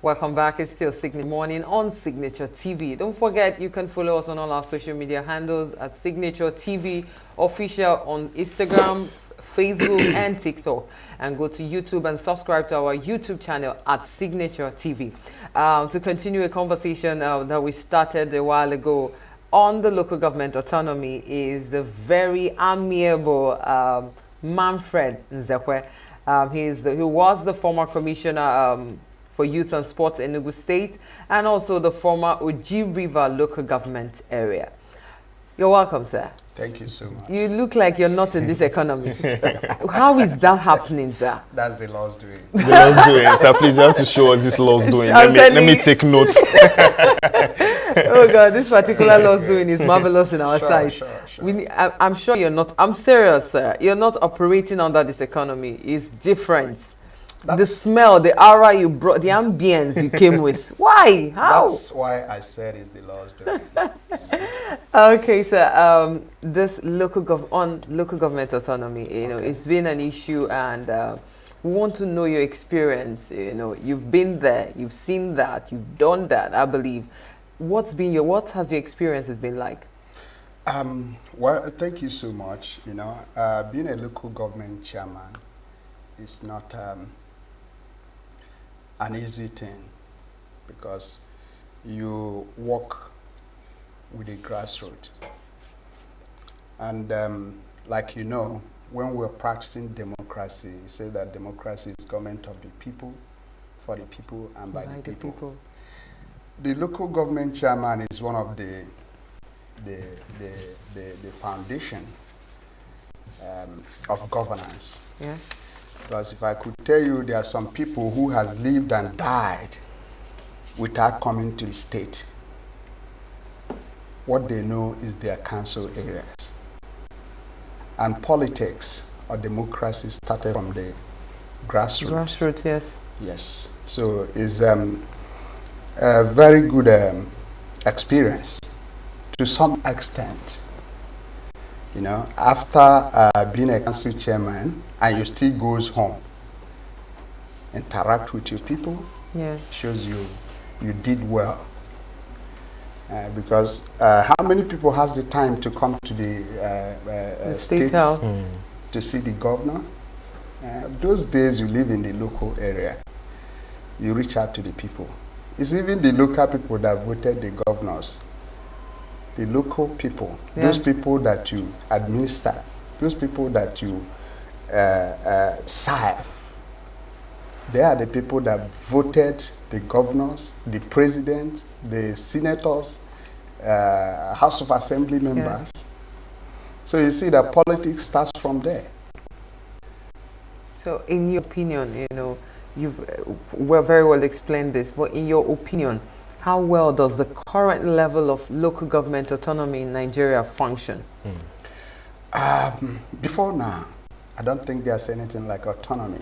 Welcome back. It's still Signature Morning on Signature TV. Don't forget, you can follow us on all our social media handles at Signature TV Official on Instagram, Facebook, and TikTok. And go to YouTube and subscribe to our YouTube channel at Signature TV. To continue a conversation that we started a while ago on the local government autonomy is the very amiable Manfred Nzekwe. He was the former commissioner for Youth and Sports in Enugu State, and also the former Oji River local government area. You're welcome, sir. Thank you so much. You look like you're not in this economy. How is that happening, sir? That's the law's doing. The law's doing. Sir, please, you have to show us this law's doing. Let me take notes. Oh, God, this particular law's doing is marvelous in our sight. Sure. I'm sure you're not. I'm serious, sir. You're not operating under this economy. It's different. The smell, the aura you brought, the ambience you came with. Why? How? That's why I said it's the law's doing. Okay, sir. This local government autonomy, you know, it's been an issue, and we want to know your experience. You know, you've been there, you've seen that, you've done that. I believe. What has your experiences been like? Well, thank you so much. You know, being a local government chairman is not an easy thing, because you work with the grassroots. And like you know, when we're practicing democracy, you say that democracy is government of the people, for the people, and by the people. The local government chairman is one of the foundation of governance. Yeah. Because if I could tell you, there are some people who has lived and died without coming to the state. What they know is their council areas. And politics or democracy started from the grassroots. Grassroots, yes. Yes. So it's a very good experience to some extent. You know, after being a council chairman, and you still goes home, interact with your people, yeah, shows you did well. Because how many people has the time to come to the state to see the governor? Those days you live in the local area, you reach out to the people. It's even the local people that voted the governors. The local people, yes, those people that you administer, those people that you serve, they are the people that voted the governors, the president, the senators, House of Assembly members. Yes. So you see that politics starts from there. So in your opinion, you know, you've very well explained this, but in your opinion, how well does the current level of local government autonomy in Nigeria function? Before now, I don't think there's anything like autonomy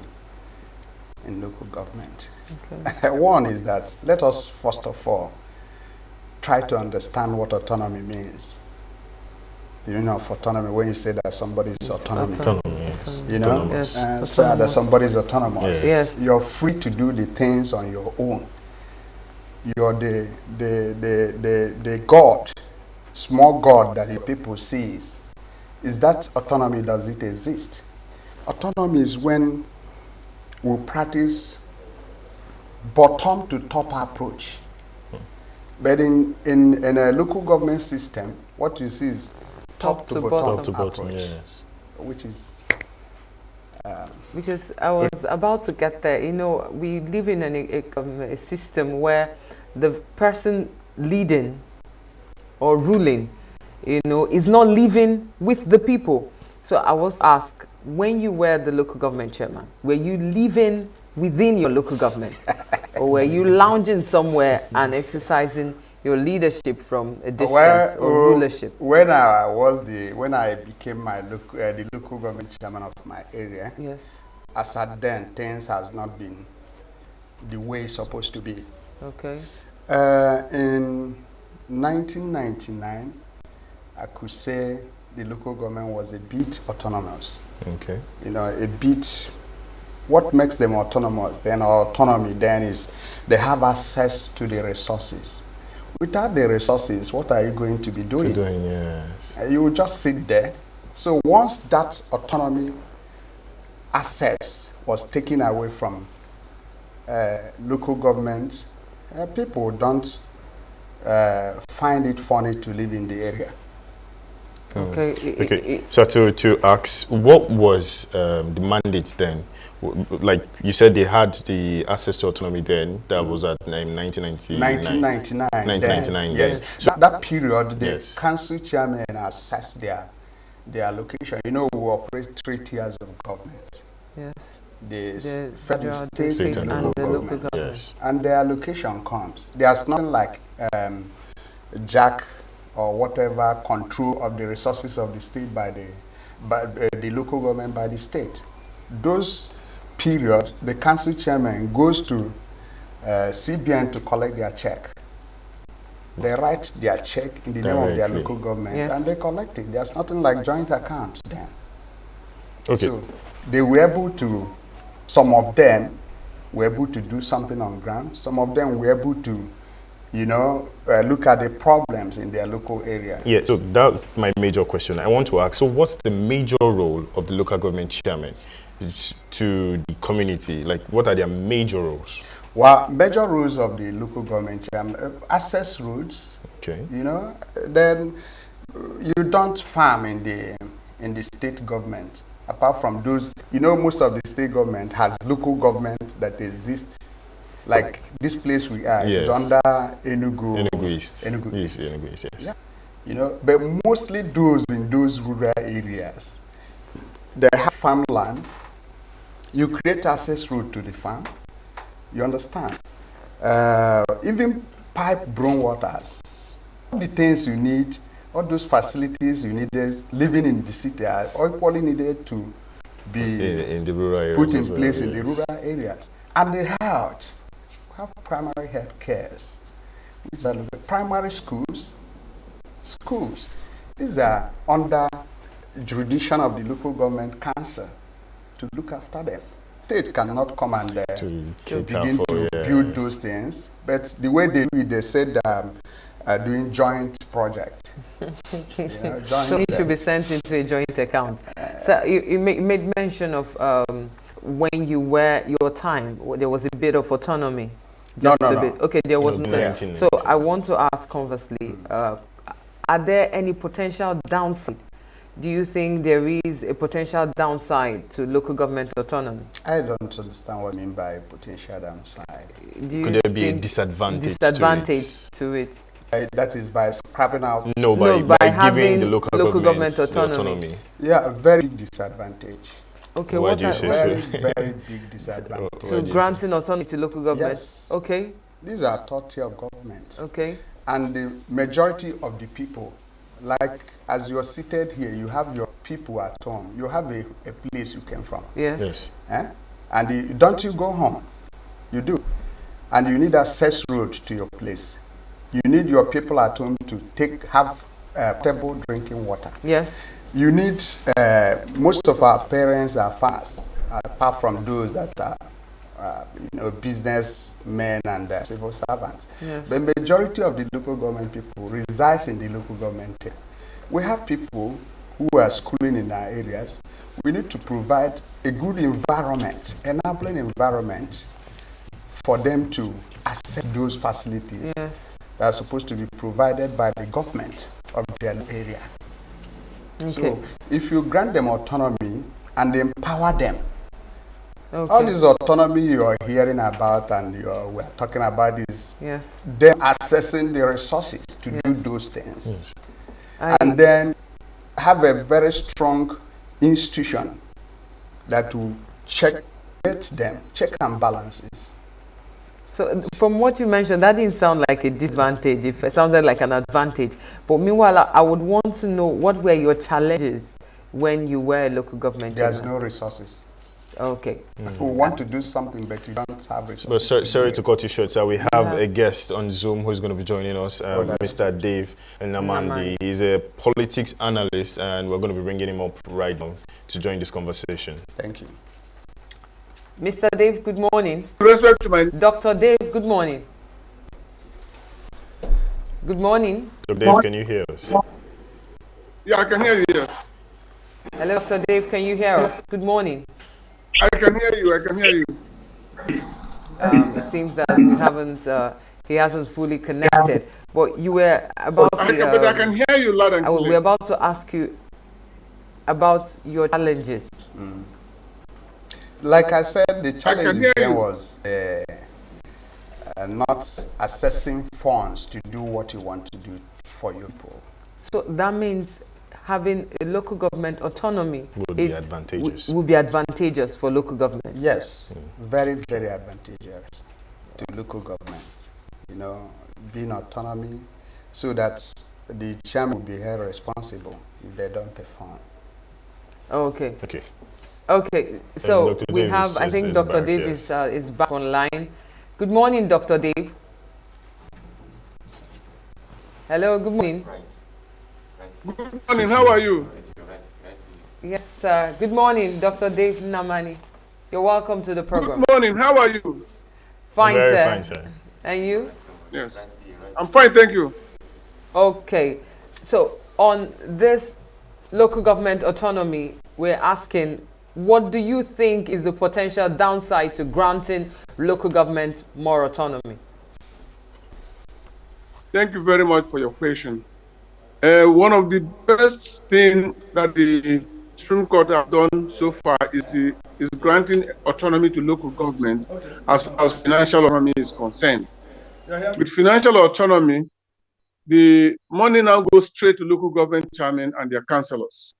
in local government. Okay. One is that, let us first of all try to understand what autonomy means. The meaning of autonomy, when you say that somebody is autonomous. Yes. You know, yes. So that somebody is autonomous. Yes. Yes. You're free to do the things on your own. You're the God, small God that your people sees. Is that autonomy? Does it exist? Autonomy is when we practice bottom to top approach. But in a local government system, what you see is top to bottom approach, yes. Which is because I was about to get there. You know, we live in a system where the person leading or ruling, you know, is not living with the people. So I was asked, when you were the local government chairman, were you living within your local government? Or were you lounging somewhere and exercising your leadership from a distance or rulership? When I became the local government chairman of my area, yes, as at then, things has not been the way it's supposed to be. Okay. In 1999, I could say the local government was a bit autonomous. Okay. You know, a bit what makes them autonomous, then autonomy then is they have access to the resources. Without the resources, what are you going to be doing? Yes. You will just sit there. So once that autonomy access was taken away from local government, people don't find it funny to live in the area. Okay. So to ask, what was the mandate then? Like you said, they had the access to autonomy then. That was at 1999. 1999. Yes. So that period, the council chairman assessed their allocation. You know, we operate 3 tiers of government. Yes. The federal, state and the local government. Yes. And the allocation comes. There's nothing like jack or whatever control of the resources of the state by the local government by the state. Those period, the council chairman goes to CBN to collect their check. They write their check in the name of their local government and they collect it. There's nothing like joint account then. Okay. So they were able to, some of them were able to do something on ground. Some of them were able to, you know, look at the problems in their local area. Yeah, so that's my major question. I want to ask, so what's the major role of the local government chairman to the community? Like, what are their major roles? Well, major roles of the local government chairman, access roads. Okay. You know, then you don't farm in the state government. Apart from those, you know, most of the state government has local government that exists. Like this place we are is under Enugu East. Enugu East, yes. Yeah. You know, but mostly those in those rural areas, they have farmland. You create access road to the farm. You understand? Even pipe brown waters, all the things you need, all those facilities you needed living in the city are equally needed to be in the rural areas put in place in the rural areas. And the health. Have primary health cares. These are the primary schools. These are under jurisdiction of the local government council to look after them. State cannot come and begin to build those things. But the way they do it, they said doing joint project. So it should be sent into a joint account. So you made mention of when you were your time, there was a bit of autonomy. No. Okay, there wasn't. So I want to ask conversely, are there any potential downside? Do you think there is a potential downside to local government autonomy? I don't understand what you mean by potential downside. Could there be a disadvantage to it? That is by scrapping out. By giving the local government autonomy. Yeah, a very big disadvantage. Okay, why do you say very big disadvantage. So granting autonomy to local government? Yes. Okay. These are third tier of government. Okay. And the majority of the people, like as you're seated here, you have your people at home. You have a place you came from. Yes. And don't you go home? You do. And you need access road to your place. You need your people at home to have potable drinking water. Yes. You need, most of our parents are fast, apart from those that are, businessmen and civil servants. Yes. The majority of the local government people resides in the local government. We have people who are schooling in our areas. We need to provide a good environment, enabling environment for them to access those facilities that are supposed to be provided by the government of their area. Okay. So if you grant them autonomy and empower them, all this autonomy you are hearing about and we're talking about is them accessing the resources to do those things. And then have a very strong institution that will check and balances. So from what you mentioned, that didn't sound like a disadvantage. It sounded like an advantage. But meanwhile, I would want to know, what were your challenges when you were a local government? There's no resources. Okay. We want to do something, but you don't have resources. But sorry to cut you short, sir. We have a guest on Zoom who's going to be joining us, Mr. Dave Namandi. He's a politics analyst, and we're going to be bringing him up right now to join this conversation. Thank you. Mr. Dave, good morning. With respect to my... Dr. Dave, good morning. Good morning. Dr. Dave, can you hear us? Yeah, I can hear you, yes. Hello, Dr. Dave, can you hear us? Good morning. I can hear you, I can hear you. It seems that we haven't, he hasn't fully connected. But you were about to... but I can hear you loud and clear. We're about to ask you about your challenges. Like I said, the challenge then was not accessing funds to do what you want to do for your people. So that means having a local government autonomy would be advantageous. Would be advantageous for local government. Yes, very, very advantageous to local government. You know, being autonomy, so that the chairman will be held responsible if they don't perform. Okay. Okay. Okay. So we Dave have, I think Dr. Dave is back online. Good morning, Dr. Dave. Hello, good morning. Good morning, how are you? Yes, good morning, Dr. Dave Namani. You're welcome to the program. Good morning, how are you? Fine, Very sir. fine, sir. And you? Yes. I'm fine, thank you. Okay. So on this local government autonomy, we're asking, what do you think is the potential downside to granting local government more autonomy? Thank you very much for your question. One of the best things that the Supreme Court have done so far is granting autonomy to local government as far as financial autonomy is concerned. With financial autonomy, the money now goes straight to local government chairmen and their councillors.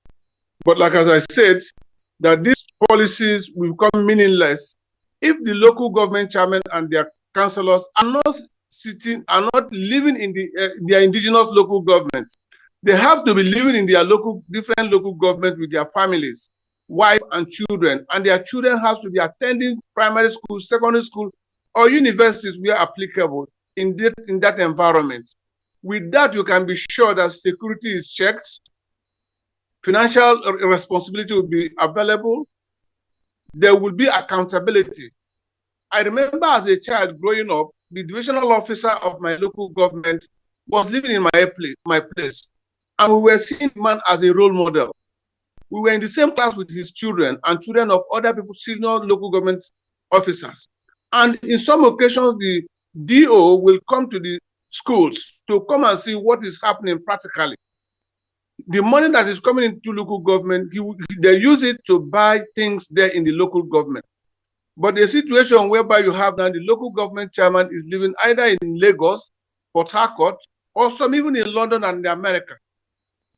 But like as I said, that these policies will become meaningless if the local government chairmen and their councillors are not living in their indigenous local governments. They have to be living in their different local government with their families, wife and children, and their children have to be attending primary school, secondary school, or universities where applicable in that environment. With that, you can be sure that security is checked, financial responsibility will be available, there will be accountability. I remember as a child growing up, the divisional officer of my local government was living in my place, and we were seeing the man as a role model. We were in the same class with his children and children of other people, senior local government officers. And in some occasions, the DO will come to the schools to come and see what is happening practically. The money that is coming into local government, they use it to buy things there in the local government. But the situation whereby you have now the local government chairman is living either in Lagos, Port Harcourt, or some even in London and America,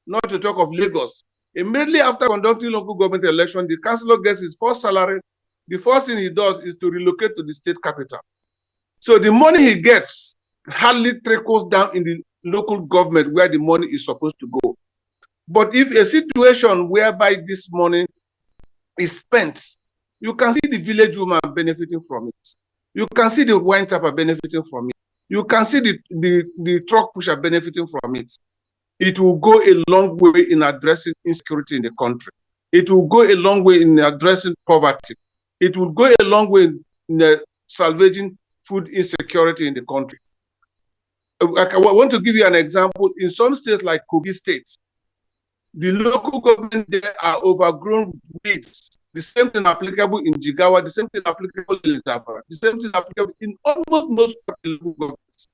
not to talk of Lagos. Immediately after conducting local government election, the councillor gets his first salary. The first thing he does is to relocate to the state capital. So the money he gets hardly trickles down in the local government where the money is supposed to go. But if a situation whereby this money is spent, you can see the village woman benefiting from it. You can see the wine tapper benefiting from it. You can see the truck pusher benefiting from it. It will go a long way in addressing insecurity in the country. It will go a long way in addressing poverty. It will go a long way in salvaging food insecurity in the country. I want to give you an example. In some states like Kogi State, the local government there are overgrown weeds. The same thing applicable in Jigawa, the same thing applicable in Zamfara, the same thing applicable in almost most of the local governments.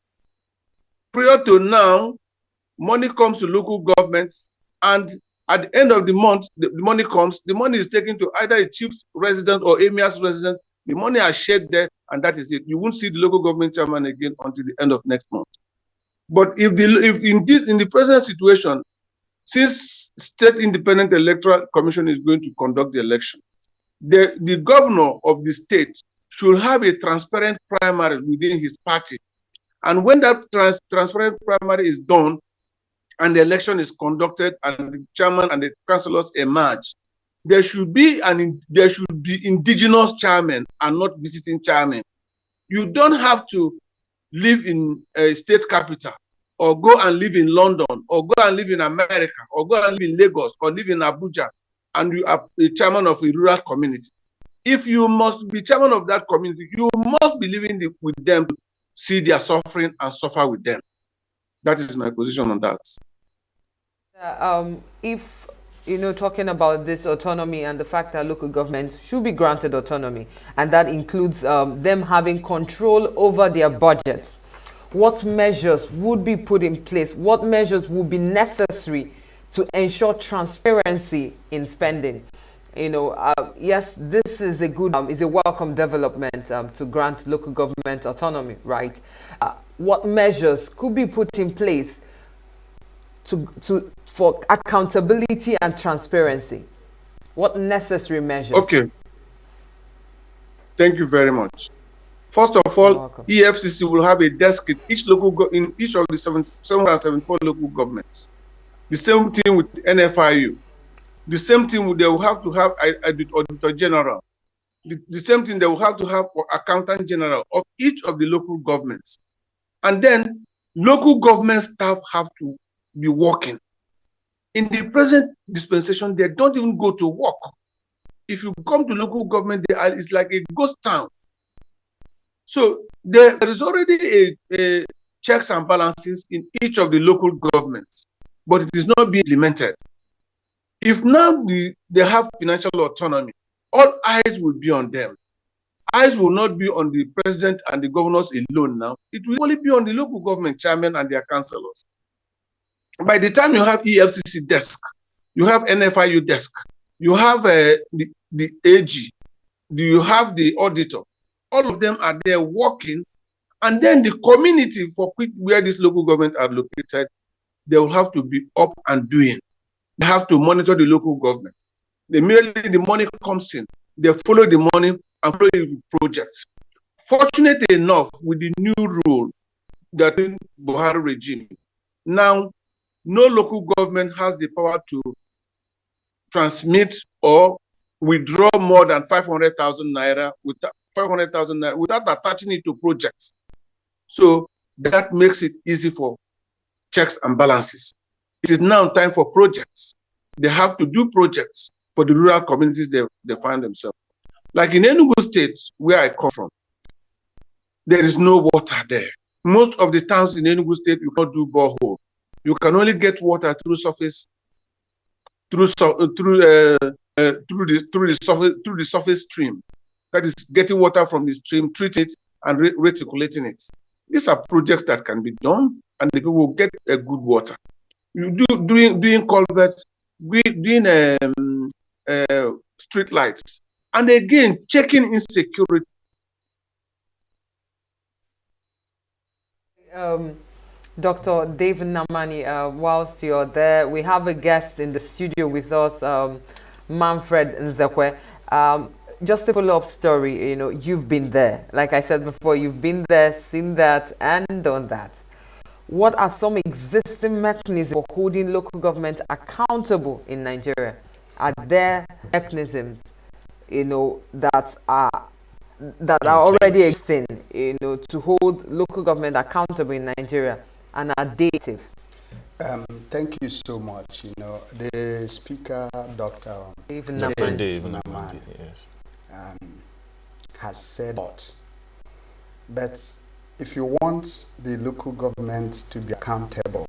Prior to now, money comes to local governments, and at the end of the month, the money comes, the money is taken to either a chief's residence or emir's residence. The money are shared there, and that is it. You won't see the local government chairman again until the end of next month. But if in the present situation, since State Independent Electoral Commission is going to conduct the election, the governor of the state should have a transparent primary within his party. And when that transparent primary is done and the election is conducted and the chairman and the councillors emerge, there should be indigenous chairmen and not visiting chairmen. You don't have to live in a state capital or go and live in London or go and live in America or go and live in Lagos or live in Abuja and you are the chairman of a rural community. If you must be chairman of that community, you must be living with them to see their suffering and suffer with them. That is my position on that. If talking about this autonomy and the fact that local government should be granted autonomy, and that includes them having control over their budgets, what measures would be put in place? What measures would be necessary to ensure transparency in spending? Yes, this is a good, is a welcome development to grant local government autonomy, right? What measures could be put in place for accountability and transparency? What necessary measures? Okay. Thank you very much. First of all, EFCC will have a desk in each in each of the 774 local governments. The same thing with NFIU. The same thing they will have to have the Auditor General. The same thing they will have to have for Accountant General of each of the local governments. And then local government staff have to be working. In the present dispensation, they don't even go to work. If you come to local government, it's like a ghost town. So there is already a checks and balances in each of the local governments, but it is not being implemented. If now they have financial autonomy, all eyes will be on them. Eyes will not be on the president and the governors alone now. It will only be on the local government chairman and their councillors. By the time you have EFCC desk, you have NFIU desk, you have the AG, you have the auditor, all of them are there working, and then the community for where these local governments are located, they will have to be up and doing. They have to monitor the local government. Immediately the money comes in, they follow the money and follow the projects. Fortunate enough, with the new rule that in Buhari regime, now no local government has the power to transmit or withdraw more than 500,000 naira without attaching it to projects. So that makes it easy for checks and balances. It is now time for projects. They have to do projects for the rural communities they find themselves. Like in Enugu State, where I come from, there is no water there. Most of the towns in Enugu State, you cannot do borehole. You can only get water through surface, through the surface stream. That is getting water from the stream, treating it and reticulating it. These are projects that can be done, and the people will get a good water. You doing culverts, doing street lights, and again checking insecurity. Dr. David Namani, whilst you're there, we have a guest in the studio with us, Manfred Nzekwe. Just a follow-up story, you've been there. Like I said before, you've been there, seen that, and done that. What are some existing mechanisms for holding local government accountable in Nigeria? Are there mechanisms, that are already existing, to hold local government accountable in Nigeria, and are dative? Thank you so much. The speaker, Dr. Dave Namani, yes, has said a lot. But if you want the local government to be accountable,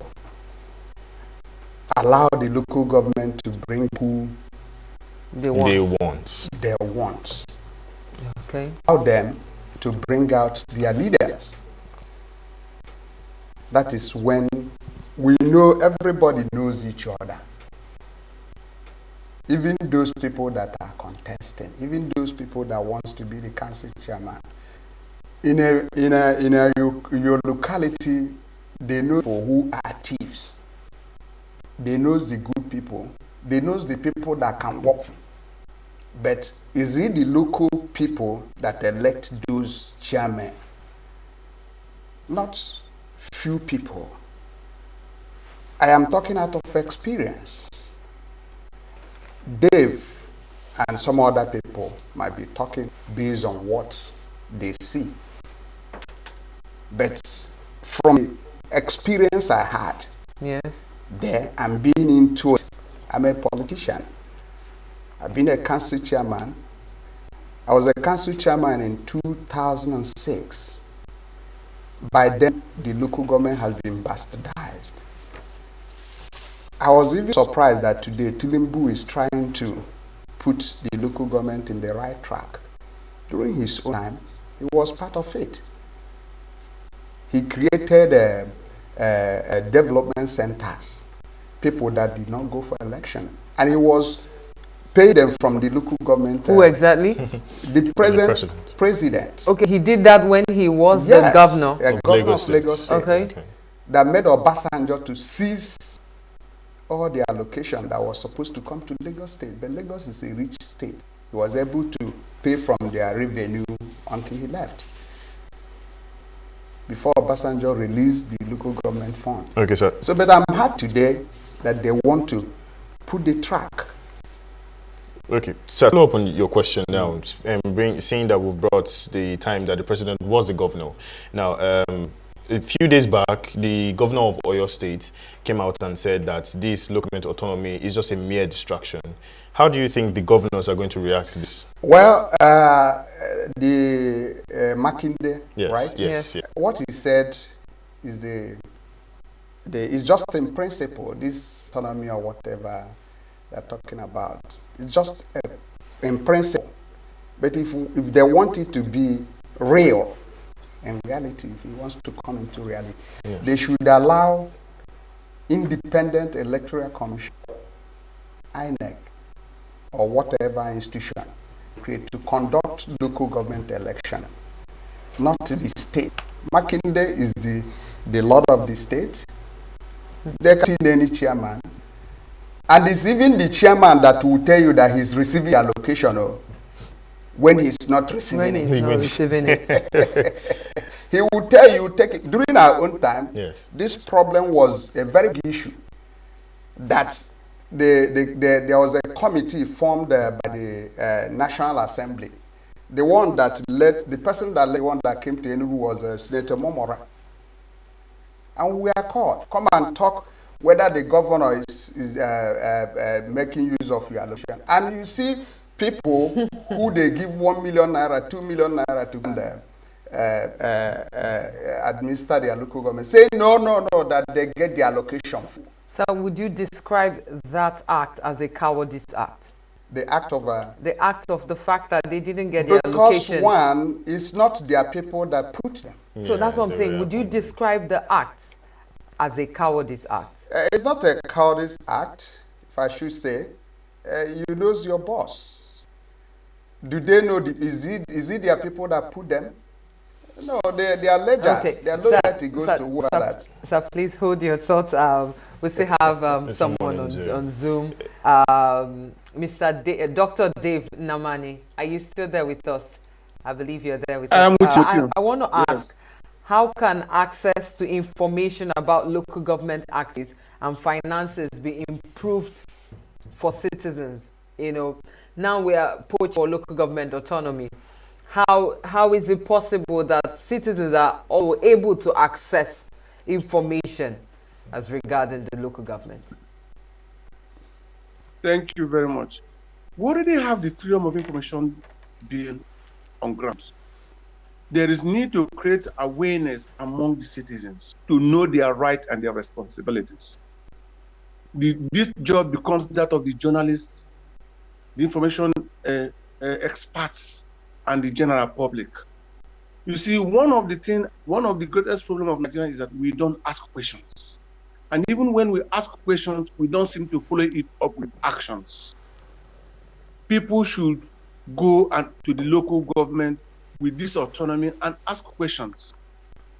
allow the local government to bring who they want. Okay. Allow them to bring out their leaders. That is when we know everybody knows each other. Even those people that are contesting, even those people that wants to be the council chairman. In your locality, they know who are thieves. They knows the good people. They knows the people that can work. But is it the local people that elect those chairmen? Not few people. I am talking out of experience. Dave and some other people might be talking based on what they see. But from the experience I had, yes, there and being into it, I'm a politician. I've been a council chairman. I was a council chairman in 2006. By then, the local government has been bastardized. I was even surprised that today Tilimbu is trying to put the local government in the right track. During his own time, he was part of it. He created development centers, people that did not go for election. And he was paid them from the local government. Who exactly? The president. Okay, he did that when he was the governor. Governor of Lagos State. Okay. That made Obasanjo to seize all the allocation that was supposed to come to Lagos State. But Lagos is a rich state. He was able to pay from their revenue until he left, before Obasanjo released the local government fund. Okay, sir. So, but I'm happy today that they want to put the track. Okay, so follow up on your question now, saying that we've brought the time that the president was the governor. Now, a few days back, the governor of Oyo State came out and said that this local government autonomy is just a mere distraction. How do you think the governors are going to react to this? Well, the Makinde, yes, right? Yes. Yeah. What he said is it's just in principle, this autonomy or whatever they're talking about. It's just in principle. But if they want it to be real, in reality, if it wants to come into reality, yes, they should allow independent electoral commission, INEC, or whatever institution to conduct local government election, not the state. Makinde is the lord of the state. There can't be any chairman. And it's even the chairman that will tell you that he's receiving allocation when he's not receiving it. When he's not receiving it. He will tell you, take it. During our own time, yes, this problem was a very big issue. That there was a committee formed by the National Assembly. The one that led, the person that led, the one that came to Enugu was Senator Momora. And we are called, come and talk whether the governor is making use of your allocation. And you see people who they give 1 million naira, 2 million naira to administer their local government, say no, that they get the allocation. So would you describe that act as a cowardice act? The act of the act of the fact that they didn't get the allocation. Because one, it's not their people that put them. So that's what I'm saying. Would you describe the act as a cowardice act? It's not a cowardice act, if I should say. You lose your boss. Do they know, is it their people that put them? No, they are legends. Okay. Their loyalty goes to whoever that. So please hold your thoughts. We still have someone on Zoom. Dr. Dave Namani, are you still there with us? I believe you're there with us. I want to ask, how can access to information about local government activities and finances be improved for citizens? You know, now we are pushing for local government autonomy. How is it possible that citizens are all able to access information as regarding the local government? Thank you very much. We already have the Freedom of Information Bill on grounds. There is need to create awareness among the citizens to know their rights and their responsibilities. This job becomes that of the journalists, the information experts, and the general public. You see, one of the greatest problems of Nigeria is that we don't ask questions. And even when we ask questions, we don't seem to follow it up with actions. People should go to the local government with this autonomy and ask questions.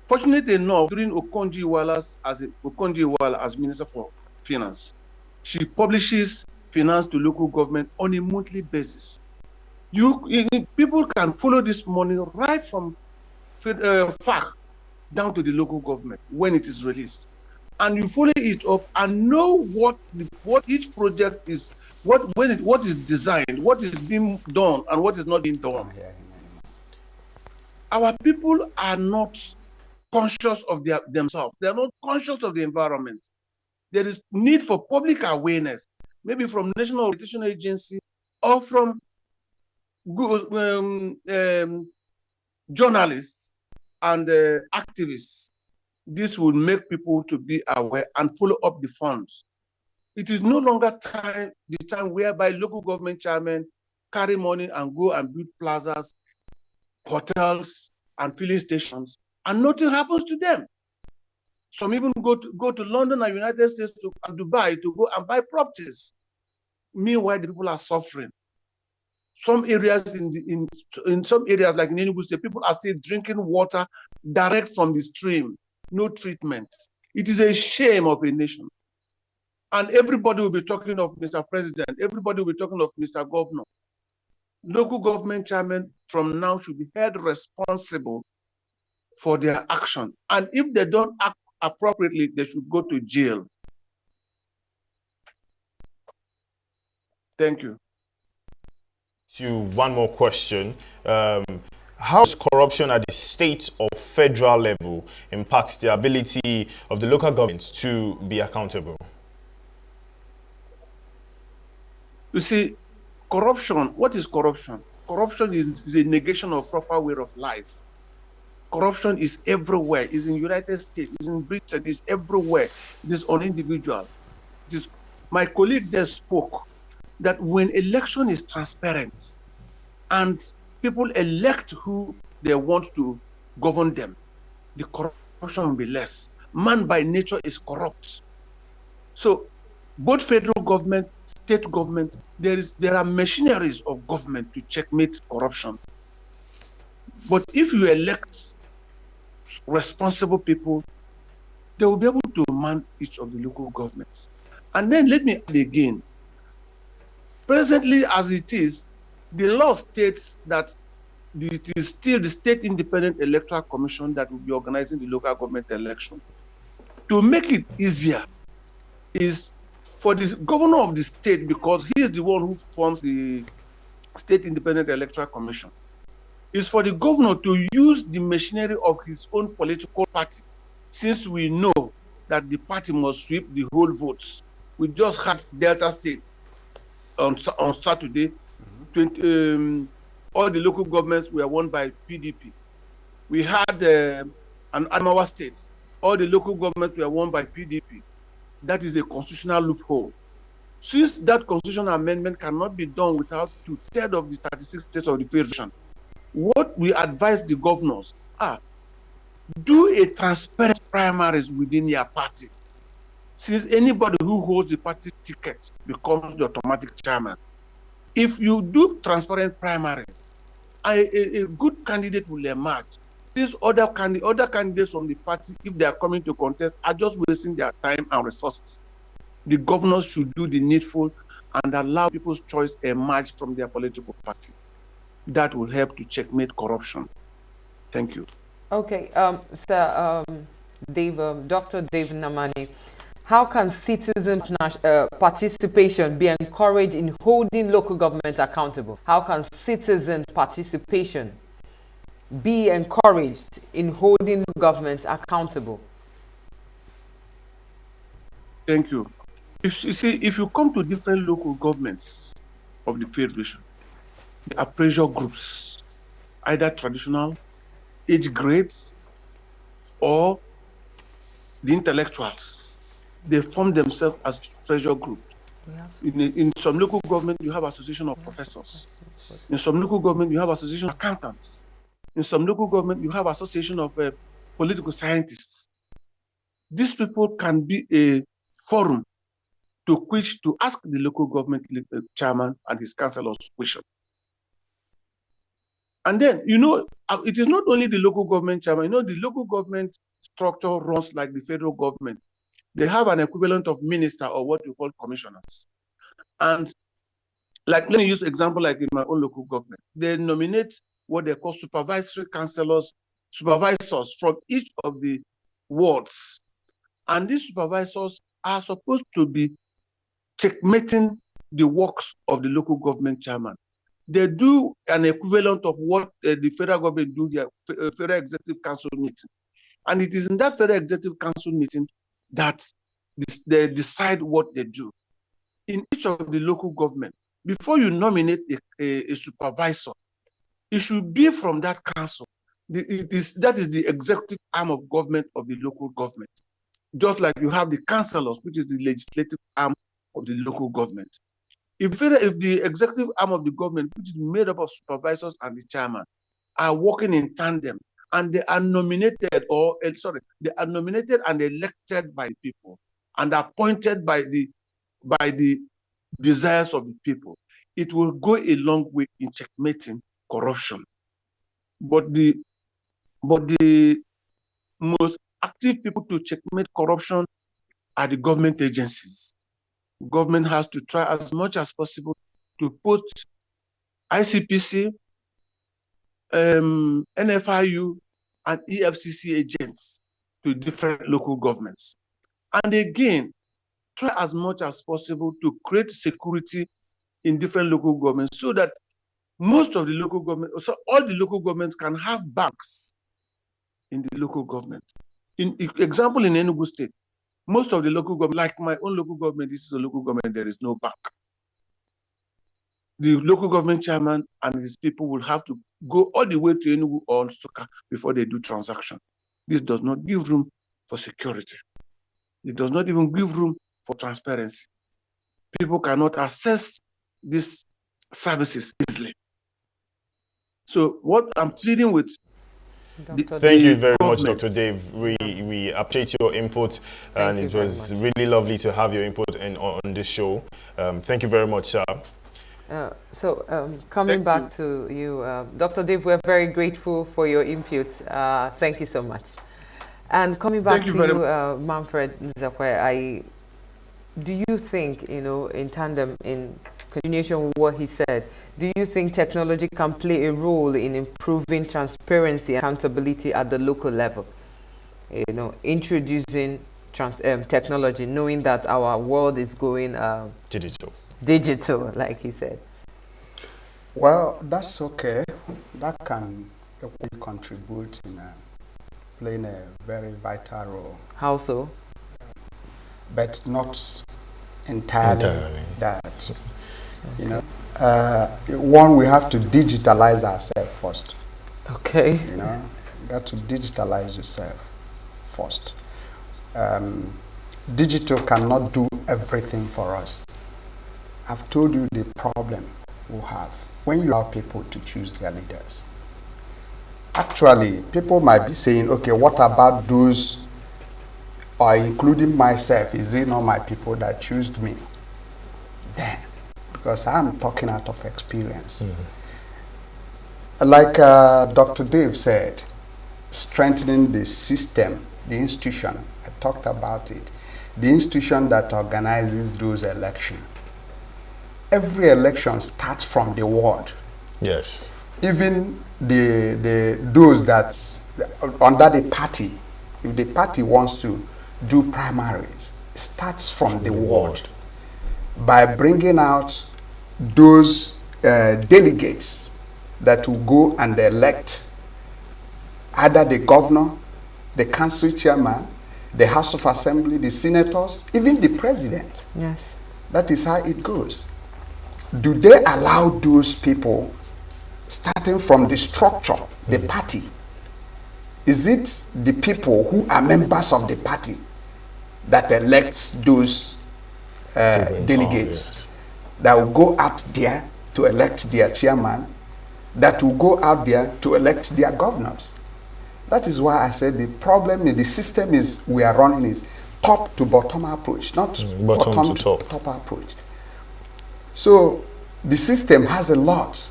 Fortunately enough, during Okonjo-Iweala as Minister for Finance, she publishes finance to local government on a monthly basis. People can follow this money right from FAC down to the local government when it is released, and you follow it up and know what each project is, what is designed, what is being done, and what is not being done. Our people are not conscious of themselves. They are not conscious of the environment. There is need for public awareness, maybe from National Orientation Agency or from journalists and activists. This will make people to be aware and follow up the funds. It is no longer the time whereby local government chairmen carry money and go and build plazas, hotels, and filling stations, and nothing happens to them. Some even go to London and United States and Dubai to go and buy properties. Meanwhile, the people are suffering. Some areas in some areas like in Enugu State, people are still drinking water direct from the stream, no treatment. It is a shame of a nation. And everybody will be talking of Mr. President. Everybody will be talking of Mr. Governor. Local government chairmen from now should be held responsible for their action. And if they don't act appropriately, they should go to jail. Thank you. To one more question. How does corruption at the state or federal level impacts the ability of the local governments to be accountable? You see, corruption, what is corruption? Corruption is a negation of proper way of life. Corruption is everywhere. It's in the United States, it's in Britain, it's everywhere. It is on individual. My colleague there spoke that when election is transparent and people elect who they want to govern them, the corruption will be less. Man by nature is corrupt. So both federal government, state government, there are machineries of government to checkmate corruption. But if you elect responsible people, they will be able to man each of the local governments. And then let me add again, presently as it is, the law states that it is still the State Independent Electoral Commission that will be organizing the local government election. To make it easier is for the governor of the state, because he is the one who forms the State Independent Electoral Commission, is for the governor to use the machinery of his own political party, since we know that the party must sweep the whole votes. We just had Delta State on Saturday. All the local governments were won by PDP. We had an Adamawa State. All the local governments were won by PDP. That is a constitutional loophole. Since that constitutional amendment cannot be done without 2/3 of the 36 states of the Federation, what we advise the governors do a transparent primaries within your party. Since anybody who holds the party ticket becomes the automatic chairman. If you do transparent primaries, a good candidate will emerge. These other candidates from the party, if they are coming to contest, are just wasting their time and resources. The governors should do the needful and allow people's choice emerge from their political party. That will help to checkmate corruption. Thank you. Okay, Sir Dr. Dave Namani, how can citizen participation be encouraged in holding local government accountable? How can citizen participation be encouraged in holding government accountable? Thank you. If you come to different local governments of the Federation, there are pressure groups, either traditional, age grades, or the intellectuals. They form themselves as pressure groups. In some local government, you have association of professors. In some local government, you have association of accountants. In some local government, you have association of political scientists. These people can be a forum to ask the local government chairman and his councillors question. And then, it is not only the local government chairman, the local government structure runs like the federal government. They have an equivalent of minister or what you call commissioners. And let me use an example like in my own local government. They nominate what they call supervisory councillors, supervisors from each of the wards. And these supervisors are supposed to be checkmating the works of the local government chairman. They do an equivalent of what the federal government do, their Federal Executive Council meeting. And it is in that Federal Executive Council meeting that they decide what they do. In each of the local government, before you nominate a supervisor, it should be from that council. That is the executive arm of government of the local government. Just like you have the councillors, which is the legislative arm of the local government. If the executive arm of the government, which is made up of supervisors and the chairman, are working in tandem, and they are nominated they are nominated and elected by people and appointed by the desires of the people, it will go a long way in checkmating corruption. But the most active people to checkmate corruption are the government agencies. Government has to try as much as possible to put ICPC, NFIU, and EFCC agents to different local governments. And again, try as much as possible to create security in different local governments so that most of the local government, so all the local governments can have banks in the local government. In example, in Enugu State, most of the local government, like my own local government, this is a local government, there is no bank. The local government chairman and his people will have to go all the way to Enugu or Nsukka before they do transaction. This does not give room for security. It does not even give room for transparency. People cannot access these services easily. So what I'm pleading with Thank you very much, Dr. Dave. We appreciate your input, and it was really lovely to have your input on this show. Thank you very much, sir. Coming back to you, Dr. Dave, we're very grateful for your input. Thank you so much. And coming back to you, Manfred Nzakwe, do you think, in tandem, in continuation with what he said, do you think technology can play a role in improving transparency and accountability at the local level? Introducing technology, knowing that our world is going digital, like he said. Well, that's okay. That can contribute in playing a very vital role. How so? But not entirely. That. One, we have to digitalize ourselves first. Okay. You got to digitalize yourself first. Digital cannot do everything for us. I've told you the problem we have when you allow people to choose their leaders. Actually, people might be saying, okay, what about those, or including myself, is it not my people that choose me? Then, because I'm talking out of experience. Like Dr. Dave said, strengthening the system, the institution, I talked about it, the institution that organizes those elections. Every election starts from the ward. Yes. Even those that under the party, if the party wants to do primaries, it starts from the ward by bringing out those delegates that will go and elect either the governor, the council chairman, the House of Assembly, the senators, even the president. Yes. That is how it goes. Do they allow those people, starting from the structure, the party? Is it the people who are members of the party that elects those delegates that will go out there to elect their chairman, that will go out there to elect their governors? That is why I said the problem in the system is we are running is top to bottom approach, not bottom to top approach. So the system has a lot,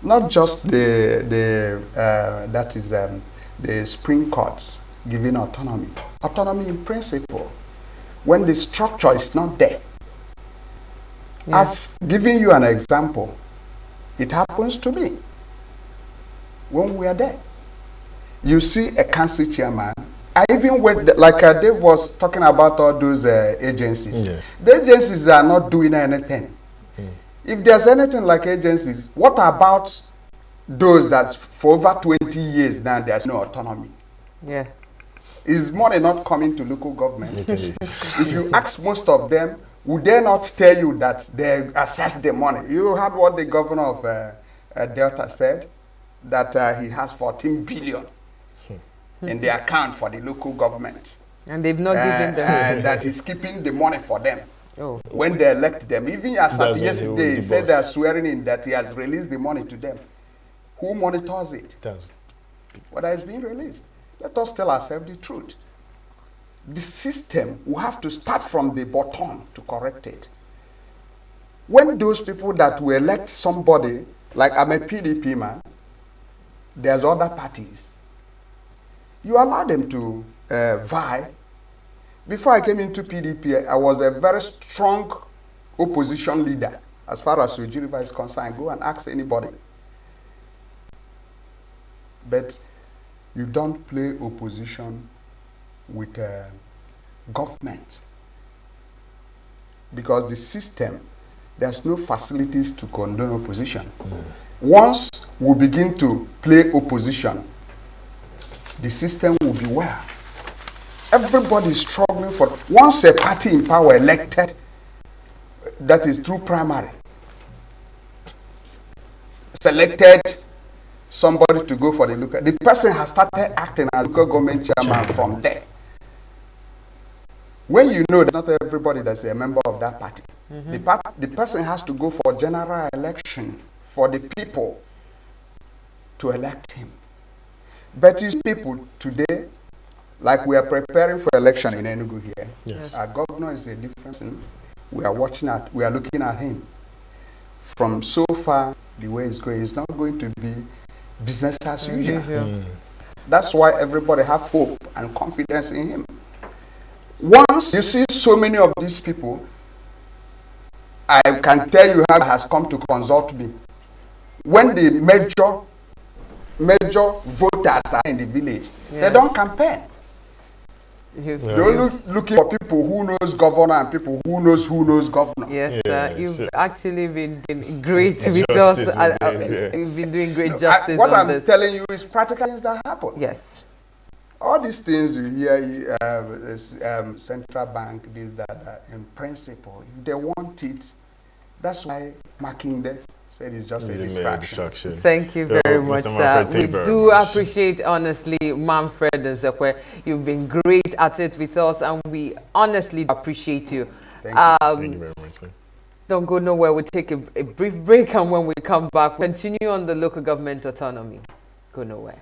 not just the Supreme Court giving autonomy. Autonomy in principle, when the structure is not there. Yes. I've given you an example. It happens to me when we are there. You see a council chairman. I even went, like Dave was talking about all those agencies. Yes. The agencies are not doing anything. If there's anything like agencies, what about those that for over 20 years now there's no autonomy? Yeah. Is money not coming to local government? It is. If you ask most of them, would they not tell you that they assess the money? You heard what the governor of Delta said, that he has 14 billion in the account for the local government. And they've not given them. That he's keeping the money for them. Oh. When they elect them. Even as at yesterday, he said they're boss. swearing in that he has released the money to them. Who monitors it? Whether it's being released. Let us tell ourselves the truth. The system will have to start from the bottom to correct it. When those people that will elect somebody, like I'm a PDP man, there's other parties, you allow them to vie. Before I came into PDP, I was a very strong opposition leader as far as Oji River is concerned. Go and ask anybody. But you don't play opposition with government, because the system, there's no facilities to condone opposition. Once we begin to play opposition, the system will be well. Everybody is struggling for, once a party in power elected, that is through primary, selected somebody to go for the local, the person has started acting as local government chairman from there. When you know that not everybody that's a member of that party, the person has to go for general election for the people to elect him. But you see people today, like we are preparing for election in Enugu here. Yes. Our governor is a different thing. We are looking at him. From so far, the way it's going, it's not going to be business as usual. That's why everybody have hope and confidence in him. Once you see so many of these people, I can tell you how has come to consult me. When the major voters are in the village, they don't campaign. They're looking for people who knows governor and people who knows governor. Yes, you've actually been great with us. You've been doing great justice. What I'm telling you is practical things that happen. Yes. All these things you hear, central bank, this, that, in principle, if they want it, that's why Makinde said it's just a distraction. Thank you very much, sir. We do appreciate, honestly, Manfred and Zekwe. You've been great at it with us, and we honestly appreciate you. Thank you. Thank you very much, sir. Don't go nowhere. We'll take a brief break, and when we come back, we'll continue on the local government autonomy. Go nowhere.